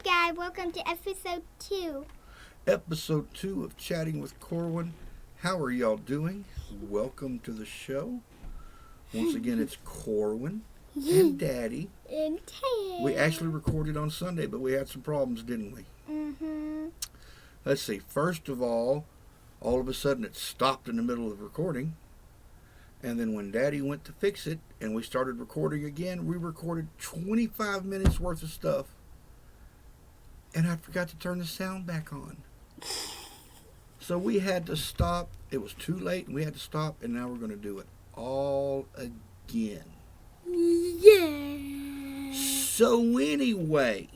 up, guys? Welcome to episode 2. Episode 2 of Chatting with Corwyn. How are y'all doing? Welcome to the show. Once again, it's Corwyn and Daddy. And Ted. We actually recorded on Sunday, but we had some problems, didn't we? Let's see. First of all of a sudden it stopped in the middle of recording. And then when Daddy went to fix it and we started recording again, we recorded 25 minutes worth of stuff. And I forgot to turn the sound back on. So we had to stop. It was too late and we had to stop, and now we're going to do it all again. Yeah. So anyway,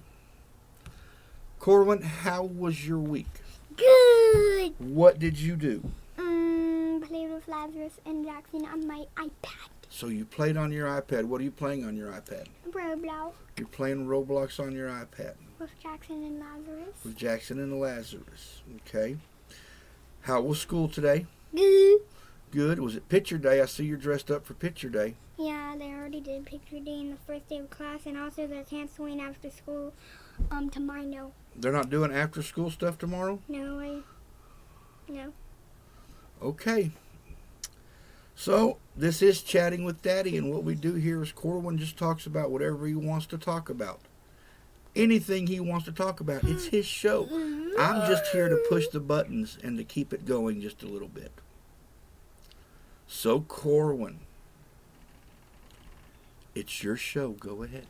Corwyn, how was your week? Good. What did you do? Played with Lazarus and Jackson on my iPad. So you played on your iPad. What are you playing on your iPad? Roblox. You're playing Roblox on your iPad. With Jackson and Lazarus. With Jackson and Lazarus. Okay. How was school today? Good. Good. Was it picture day? I see you're dressed up for picture day. Yeah, they already did picture day in the first day of class, and also they're canceling after school tomorrow. They're not doing after school stuff tomorrow? No. Okay. So, this is Chatting with Daddy, and what we do here is Corwyn just talks about whatever he wants to talk about. Anything he wants to talk about. It's his show. I'm just here to push the buttons and to keep it going just a little bit. So, Corwyn, it's your show. Go ahead.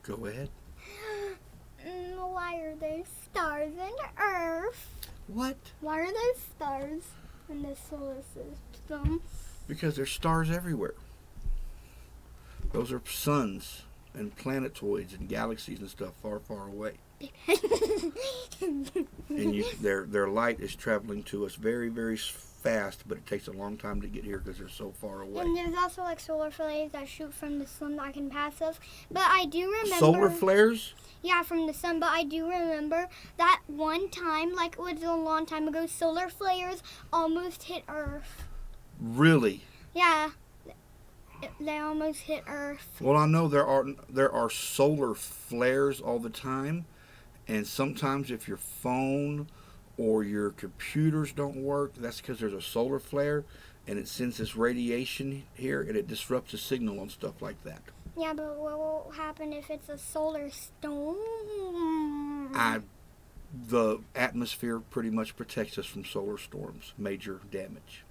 Go ahead. Why are there stars in Earth? What? Why are there stars in the solar system? Because there's stars everywhere. Those are suns and planetoids and galaxies and stuff far, far away. And their light is traveling to us very, very fast, but it takes a long time to get here because they're so far away. And there's also like solar flares that shoot from the sun that can pass us. But I do remember... Solar flares? Yeah, from the sun. But I do remember that one time, like it was a long time ago, solar flares almost hit Earth. Really? Yeah. They almost hit Earth. Well, I know there are solar flares all the time, and sometimes if your phone or your computers don't work, that's because there's a solar flare, and it sends this radiation here, and it disrupts the signal and stuff like that. Yeah, but what will happen if it's a solar storm? The atmosphere pretty much protects us from solar storms, major damage.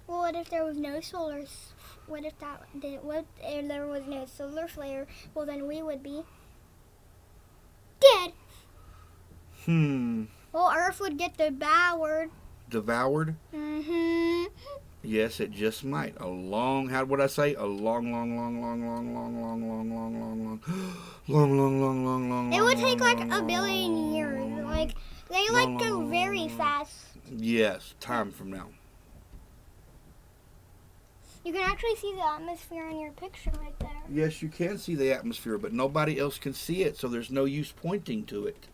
Well, what if there was no what if there was no solar flare? Well, then we would be dead. Well, Earth would get devoured. Devoured? Mm-hmm. Yes, it just might. How would I say? A long. It would take like a billion years. Like, they go very fast. Yes, time from now. You can actually see the atmosphere in your picture right there. Yes, you can see the atmosphere, but nobody else can see it, so there's no use pointing to it.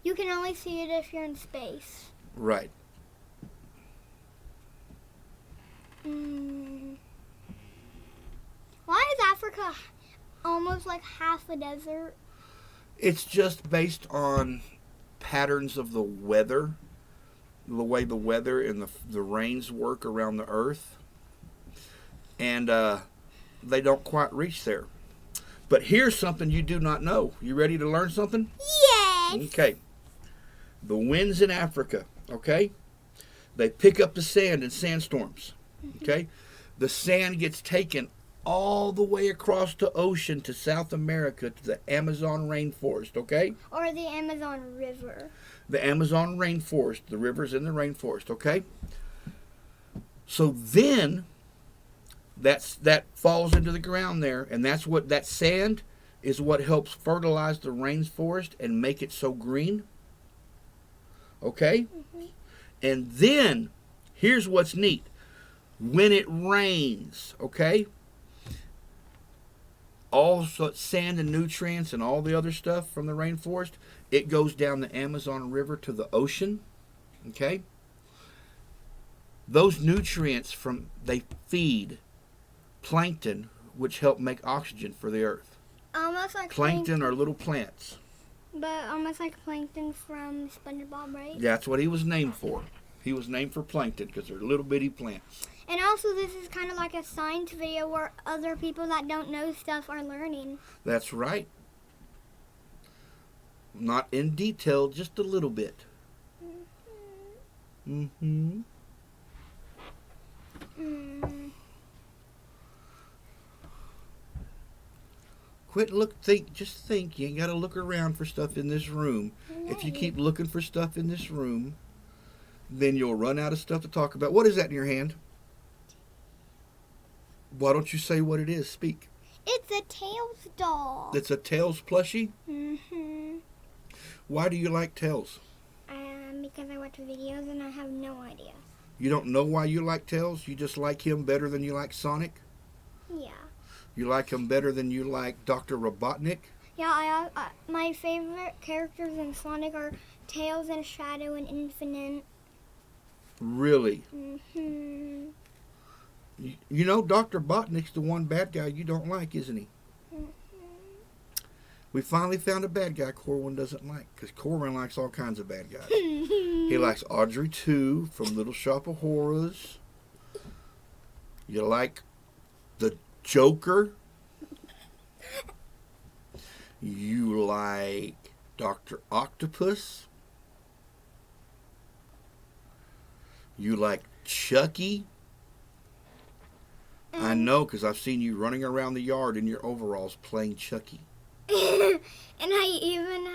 You can only see it if you're in space. Right. Why is Africa almost like half a desert? It's just based on patterns of the weather, the way the weather and the rains work around the earth, and they don't quite reach there. But here's something you do not know. You ready to learn something? Yes. Okay. The winds in Africa, okay? They pick up the sand in sandstorms, okay? The sand gets taken all the way across the ocean to South America to the Amazon rainforest, okay? Or the Amazon River. The Amazon rainforest, the rivers in the rainforest, okay? So then that falls into the ground there, and that sand is what helps fertilize the rainforest and make it so green. Okay? And then here's what's neat. When it rains, okay? all sand and nutrients and all the other stuff from the rainforest, it goes down the Amazon River to the ocean. Okay? Those nutrients they feed plankton, which help make oxygen for the earth. Almost like Plankton are little plants. But almost like plankton from SpongeBob, right? That's what he was named for. He was named for plankton because they're little bitty plants. And also, this is kind of like a science video where other people that don't know stuff are learning. That's right. Not in detail, just a little bit. Mm-hmm. Just think. You ain't got to look around for stuff in this room. If you keep looking for stuff in this room, then you'll run out of stuff to talk about. What is that in your hand? Why don't you say what it is? Speak. It's a Tails doll. It's a Tails plushie? Mm-hmm. Why do you like Tails? Because I watch videos and I have no idea. You don't know why you like Tails? You just like him better than you like Sonic? Yeah. You like him better than you like Dr. Robotnik? Yeah, my favorite characters in Sonic are Tails and Shadow and Infinite. Really? Mm-hmm. You know, Dr. Robotnik's the one bad guy you don't like, isn't he? Mm-hmm. We finally found a bad guy Corwyn doesn't like, because Corwyn likes all kinds of bad guys. He likes Audrey 2 from Little Shop of Horrors. You like the Joker. You like Dr. Octopus. You like Chucky. I know, because I've seen you running around the yard in your overalls playing Chucky. and I even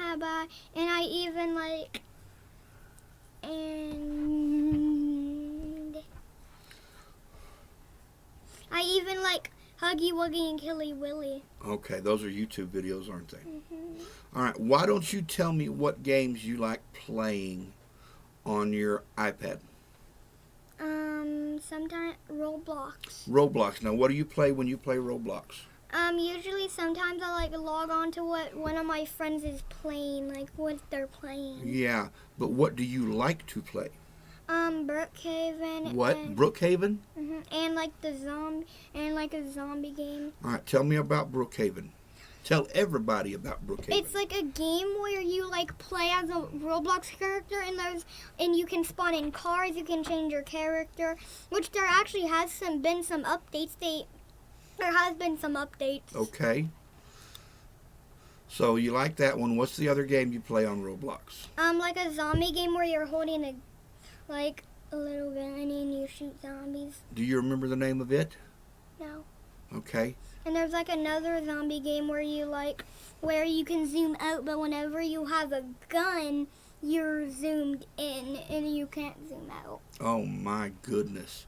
like Huggy Wuggy and Killy Willy. Okay, those are YouTube videos, aren't they? Mm-hmm. All right, why don't you tell me what games you like playing on your iPad? Sometimes Roblox. Roblox. Now, what do you play when you play Roblox? Usually sometimes I like log on to what one of my friends is playing, like what they're playing. Yeah, but what do you like to play? Brookhaven. What? Brookhaven? Mm-hmm, and like a zombie game. All right, tell me about Brookhaven. Tell everybody about Brookhaven. It's like a game where you like play as a Roblox character, and you can spawn in cars. You can change your character, which there actually been some updates. There has been some updates. Okay. So you like that one. What's the other game you play on Roblox? Like a zombie game where you're holding a little gun and you shoot zombies. Do you remember the name of it? No. Okay. And there's like another zombie game where you can zoom out, but whenever you have a gun, you're zoomed in and you can't zoom out. Oh my goodness.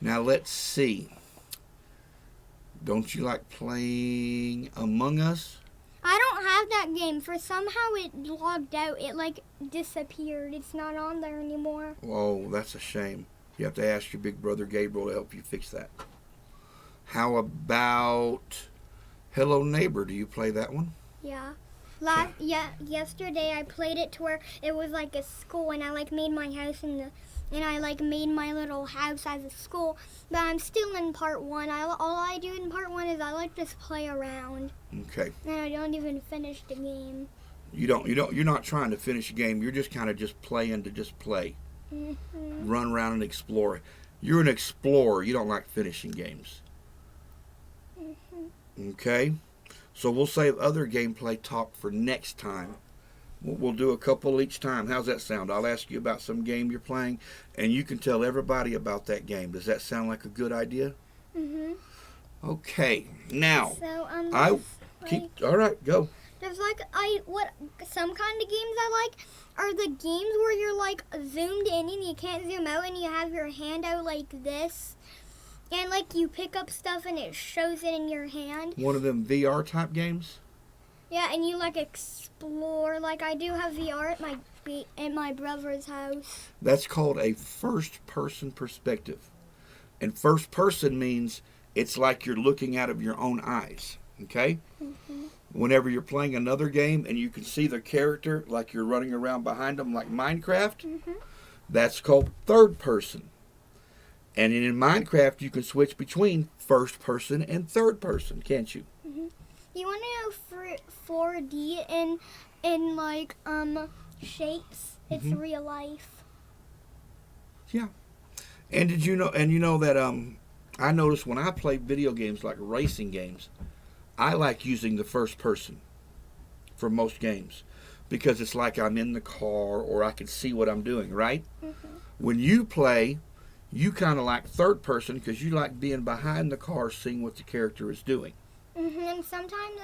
Now let's see. Don't you like playing Among Us? I don't have that game. Somehow it logged out. It like disappeared. It's not on there anymore. Oh, that's a shame. You have to ask your big brother Gabriel to help you fix that. How about Hello Neighbor? Do you play that one? Yeah. Yesterday I played it to where it was like a school, and I like made my house and I like made my little house as a school. But I'm still in part 1. All I do in part 1 is I like just play around. Okay. And I don't even finish the game. You're not trying to finish a game. You're just kind of just playing to just play. Mm-hmm. Run around and explore. You're an explorer. You don't like finishing games. Mm-hmm. Okay. So we'll save other gameplay talk for next time. We'll do a couple each time. How's that sound? I'll ask you about some game you're playing, and you can tell everybody about that game. Does that sound like a good idea? Mm-hmm. Okay. Now, So all right, go. There's some kind of games I like are the games where you're like zoomed in and you can't zoom out and you have your hand out like this. And like you pick up stuff and it shows it in your hand. One of them VR type games? Yeah, and you like explore. Like I do have VR at my brother's house. That's called a first person perspective. And first person means it's like you're looking out of your own eyes. Okay? Whenever you're playing another game and you can see the character like you're running around behind them like Minecraft, that's called third person. And in Minecraft, you can switch between first person and third person, can't you? You want to know 4D in like shapes? It's real life. Yeah. And did you know? And you know that I noticed when I play video games like racing games, I like using the first person for most games because it's like I'm in the car or I can see what I'm doing. Right? When you play, you kind of like third person because you like being behind the car, seeing what the character is doing. And sometimes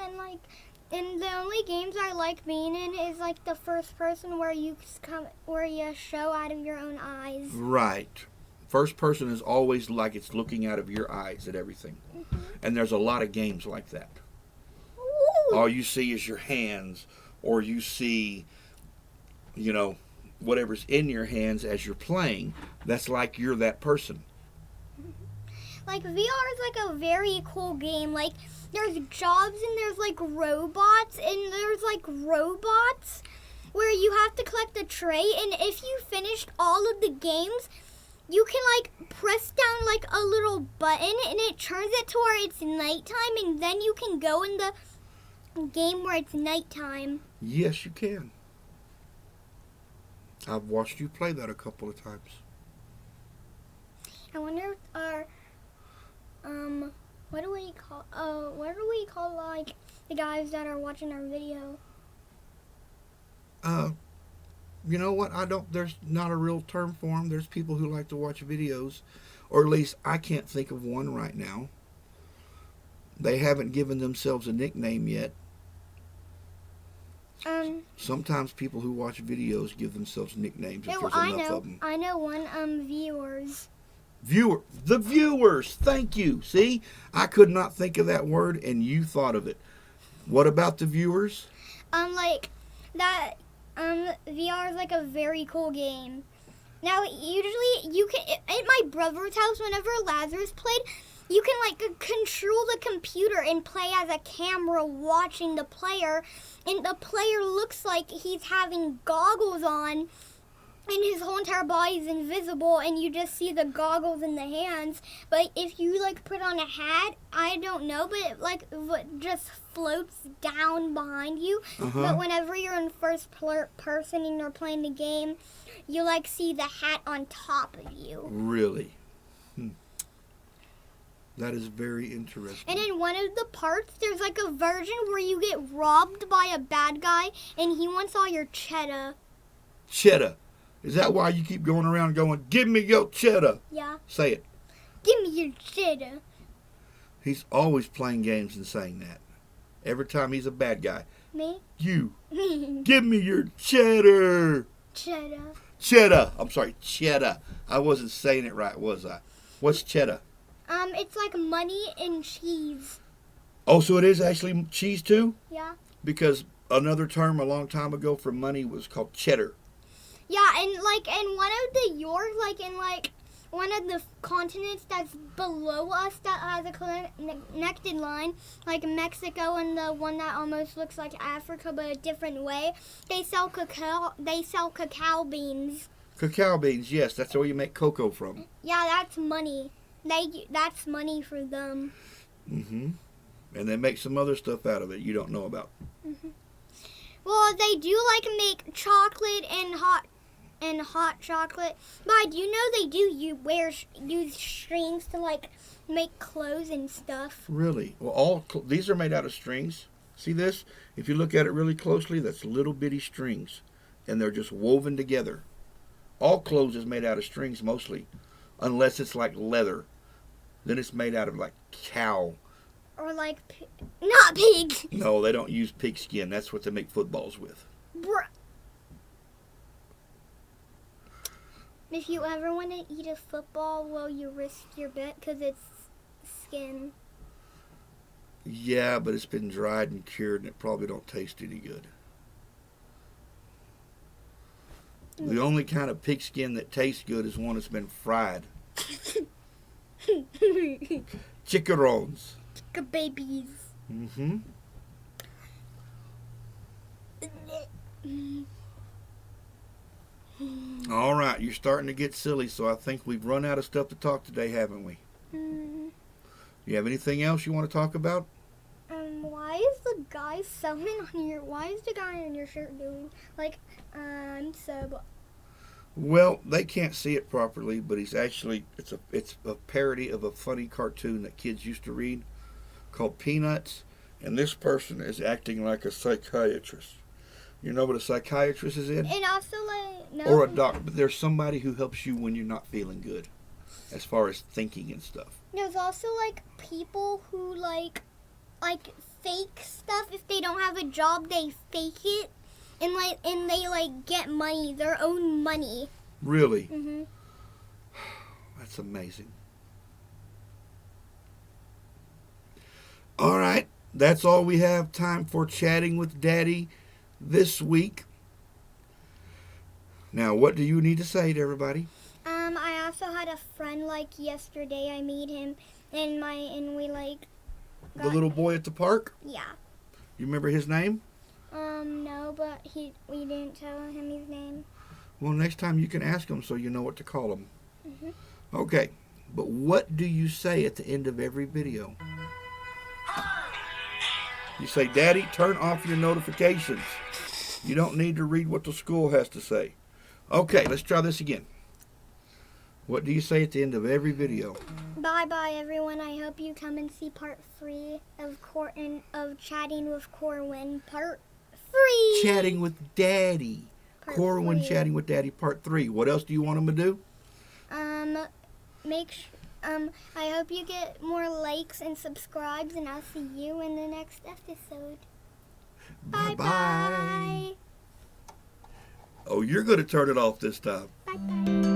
in the only games I like being in is like the first person where you show out of your own eyes. Right. First person is always like it's looking out of your eyes at everything. And there's a lot of games like that. Ooh. All you see is your hands, or you see, whatever's in your hands as you're playing. That's like you're that person. Like VR is like a very cool game. Like there's jobs and there's like robots where you have to collect a tray, and if you finished all of the games, you can like press down like a little button and it turns it to where it's nighttime, and then you can go in the game where it's nighttime. Yes, you can. I've watched you play that a couple of times. I wonder if what do we call like the guys that are watching our video? You know what? There's not a real term for them. There's people who like to watch videos, or at least I can't think of one right now. They haven't given themselves a nickname yet. Sometimes people who watch videos give themselves nicknames if there's enough of them. I know one, viewers. The viewers. Thank you. See, I could not think of that word, and you thought of it. What about the viewers? Like that. VR is like a very cool game. Now, usually you can at my brother's house. Whenever Lazarus played, you can like control the computer and play as a camera watching the player, and the player looks like he's having goggles on. And his whole entire body is invisible, and you just see the goggles in the hands. But if you like put on a hat, I don't know, but it just floats down behind you. But whenever you're in first person and you're playing the game, you like see the hat on top of you. Really? That is very interesting. And in one of the parts, there's like a version where you get robbed by a bad guy, and he wants all your cheddar. Cheddar. Is that why you keep going around going, give me your cheddar? Yeah. Say it. Give me your cheddar. He's always playing games and saying that. Every time he's a bad guy. Me? You. Give me your cheddar. Cheddar. Cheddar. I'm sorry, cheddar. I wasn't saying it right, was I? What's cheddar? It's like money and cheese. Oh, so it is actually cheese too? Yeah. Because another term a long time ago for money was called cheddar. Yeah, and like in one of the yours, like in like one of the continents that's below us that has a connected line, like Mexico and the one that almost looks like Africa but a different way, they sell cacao beans. Cacao beans, yes, that's where you make cocoa from. Yeah, that's money. That's money for them. And they make some other stuff out of it you don't know about. Well, they do like make chocolate and hot chocolate, but I do know they do use strings to like make clothes and stuff. Really? Well, these are made out of strings. See this? If you look at it really closely, that's little bitty strings, and they're just woven together. All clothes is made out of strings mostly, unless it's like leather. Then it's made out of like cow. Or like, not pig. No, they don't use pig skin. That's what they make footballs with. Bruh. If you ever want to eat a football, will you risk your bet? Because it's skin. Yeah, but it's been dried and cured, and it probably don't taste any good. The only kind of pig skin that tastes good is one that's been fried. Chicharrones. Babies. Mm-hmm. All right, you're starting to get silly, so I think we've run out of stuff to talk today, haven't we? You have anything else you want to talk about? Why is the guy sewing on your? Why is the guy on your shirt doing like so? Well, they can't see it properly, but he's actually it's a parody of a funny cartoon that kids used to read called Peanuts, and this person is acting like a psychiatrist. You know what a psychiatrist is, Ed? And also like no. Or a doctor, but there's somebody who helps you when you're not feeling good, as far as thinking and stuff. There's also like people who like fake stuff. If they don't have a job, they fake it, and they like get money, their own money. Really? Mhm. That's amazing. All right, that's all we have time for chatting with Daddy this week. Now, what do you need to say to everybody? I also had a friend like yesterday. I made him and we like The little boy at the park? yeah. You remember his name? No, but we didn't tell him his name. Well, next time you can ask him so you know what to call him. Mhm. Okay, but what do you say at the end of every video? You say, Daddy, turn off your notifications. You don't need to read what the school has to say. Okay, let's try this again. What do you say at the end of every video? Bye everyone. I hope you come and see part 3 of Chatting with Corwyn. Part 3. Chatting with Daddy. Part Corwyn 3. Chatting with Daddy part 3. What else do you want him to do? I hope you get more likes and subscribes, and I'll see you in the next episode. Bye-bye. Oh, you're going to turn it off this time. Bye bye.